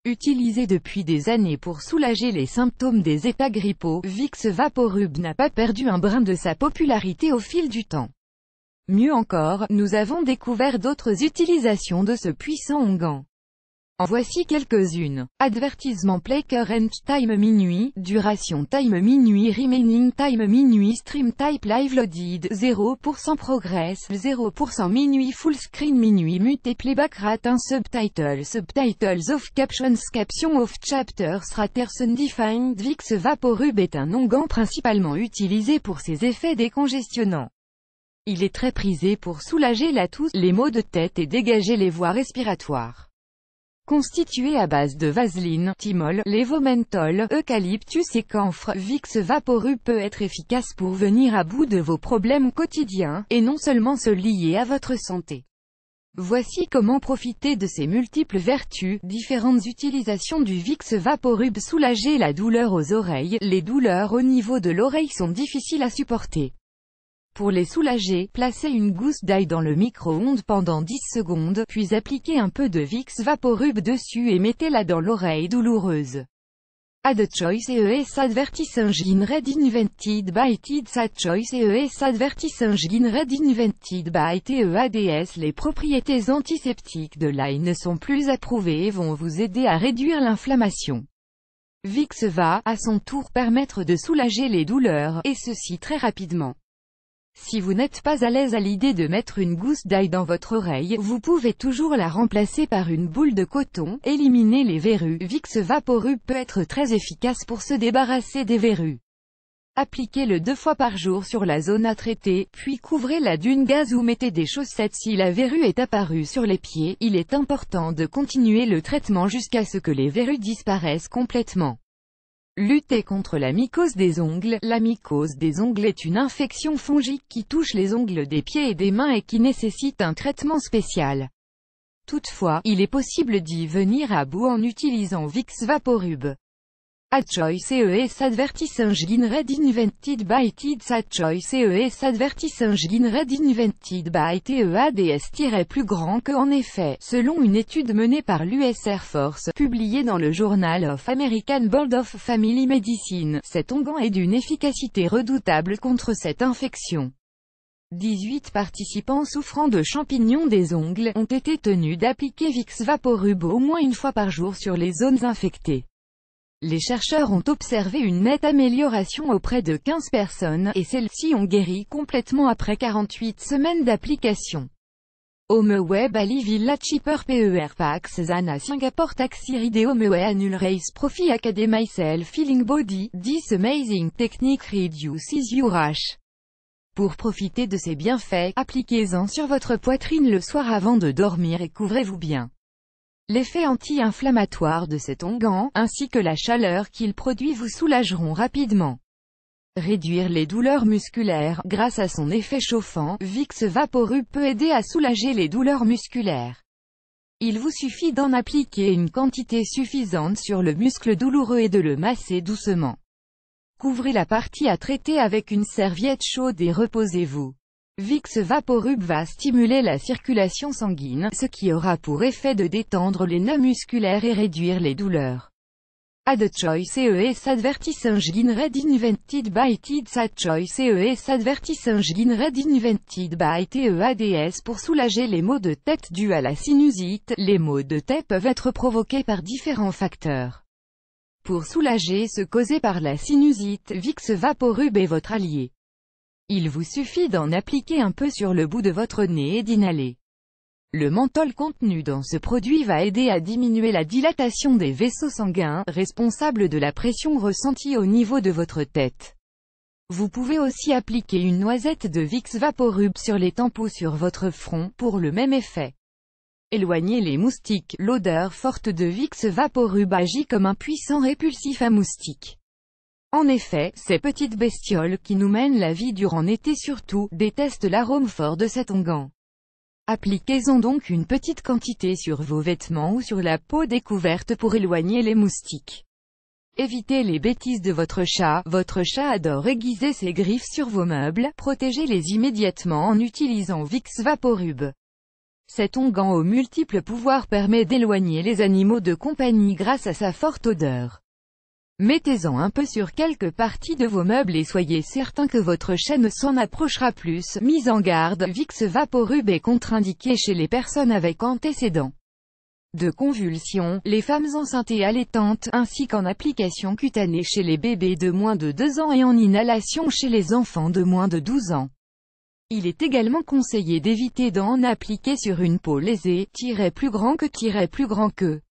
Utilisé depuis des années pour soulager les symptômes des états grippaux, Vicks Vaporub n'a pas perdu un brin de sa popularité au fil du temps. Mieux encore, nous avons découvert d'autres utilisations de ce puissant onguent. En voici quelques-unes. Advertisement Play Current Time minuit, duration time minuit, remaining time minuit, stream type live loaded, 0% progress, 0% minuit, full screen minuit, mute playback rate, un subtitles off, captions off, chapters raters undefined. Vicks Vaporub est un onguent principalement utilisé pour ses effets décongestionnants. Il est très prisé pour soulager la toux, les maux de tête et dégager les voies respiratoires. Constitué à base de vaseline, thymol, lévomenthol, eucalyptus et camphre, Vicks Vaporub peut être efficace pour venir à bout de vos problèmes quotidiens, et non seulement ceux liés à votre santé. Voici comment profiter de ses multiples vertus. Différentes utilisations du Vicks Vaporub. Soulager la douleur aux oreilles. Les douleurs au niveau de l'oreille sont difficiles à supporter. Pour les soulager, placez une gousse d'ail dans le micro-ondes pendant 10 secondes, puis appliquez un peu de Vicks Vaporub dessus et mettez-la dans l'oreille douloureuse. Add choice ES advertising red invented by TEADS. Add choice ES advertising red invented by TEADS. Les propriétés antiseptiques de l'ail ne sont plus approuvées et vont vous aider à réduire l'inflammation. Vicks va, à son tour, permettre de soulager les douleurs, et ceci très rapidement. Si vous n'êtes pas à l'aise à l'idée de mettre une gousse d'ail dans votre oreille, vous pouvez toujours la remplacer par une boule de coton. Éliminer les verrues. Vicks Vaporub peut être très efficace pour se débarrasser des verrues. Appliquez-le 2 fois par jour sur la zone à traiter, puis couvrez-la d'une gaze ou mettez des chaussettes si la verrue est apparue sur les pieds. Il est important de continuer le traitement jusqu'à ce que les verrues disparaissent complètement. Lutter contre la mycose des ongles. La mycose des ongles est une infection fongique qui touche les ongles des pieds et des mains et qui nécessite un traitement spécial. Toutefois, il est possible d'y venir à bout en utilisant Vicks Vaporub. Add choice ES advertising red invented by TEADS. Add choice ES advertising red invented by TEADS. Plus grand que. En effet, selon une étude menée par l'US Air Force, publiée dans le Journal of American Board of Family Medicine, cet onguent est d'une efficacité redoutable contre cette infection. 18 participants souffrant de champignons des ongles ont été tenus d'appliquer Vicks Vaporub au moins une fois par jour sur les zones infectées. Les chercheurs ont observé une nette amélioration auprès de 15 personnes, et celles-ci ont guéri complètement après 48 semaines d'application. HomeAway Bali Villa Cheaper PER Pax Zana Singapore Taxi Ride HomeAway Annual Race Profi Academy Cell Feeling Body, 10 Amazing Technique Reduces Your Rash. Pour profiter de ces bienfaits, appliquez-en sur votre poitrine le soir avant de dormir et couvrez-vous bien. L'effet anti-inflammatoire de cet onguent, ainsi que la chaleur qu'il produit vous soulageront rapidement. Réduire les douleurs musculaires. Grâce à son effet chauffant, Vicks Vaporub peut aider à soulager les douleurs musculaires. Il vous suffit d'en appliquer une quantité suffisante sur le muscle douloureux et de le masser doucement. Couvrez la partie à traiter avec une serviette chaude et reposez-vous. Vicks Vaporub va stimuler la circulation sanguine, ce qui aura pour effet de détendre les nœuds musculaires et réduire les douleurs. Add choice ES advertising red invented by TEADS. Add choice ES advertising red invented by TEADS. Pour soulager les maux de tête dus à la sinusite. Les maux de tête peuvent être provoqués par différents facteurs. Pour soulager ceux causés par la sinusite, Vicks Vaporub est votre allié. Il vous suffit d'en appliquer un peu sur le bout de votre nez et d'inhaler. Le menthol contenu dans ce produit va aider à diminuer la dilatation des vaisseaux sanguins, responsable de la pression ressentie au niveau de votre tête. Vous pouvez aussi appliquer une noisette de Vicks Vaporub sur les tempes ou sur votre front, pour le même effet. Éloignez les moustiques. L'odeur forte de Vicks Vaporub agit comme un puissant répulsif à moustiques. En effet, ces petites bestioles qui nous mènent la vie dure en été surtout, détestent l'arôme fort de cet onguent. Appliquez-en donc une petite quantité sur vos vêtements ou sur la peau découverte pour éloigner les moustiques. Évitez les bêtises de votre chat. Votre chat adore aiguiser ses griffes sur vos meubles. Protégez-les immédiatement en utilisant Vicks Vaporub. Cet onguent aux multiples pouvoirs permet d'éloigner les animaux de compagnie grâce à sa forte odeur. Mettez-en un peu sur quelques parties de vos meubles et soyez certain que votre chat ne s'en approchera plus. Mise en garde, Vicks Vaporub est contre-indiqué chez les personnes avec antécédents de convulsions, les femmes enceintes et allaitantes, ainsi qu'en application cutanée chez les bébés de moins de 2 ans et en inhalation chez les enfants de moins de 12 ans. Il est également conseillé d'éviter d'en appliquer sur une peau lésée, plus grand que.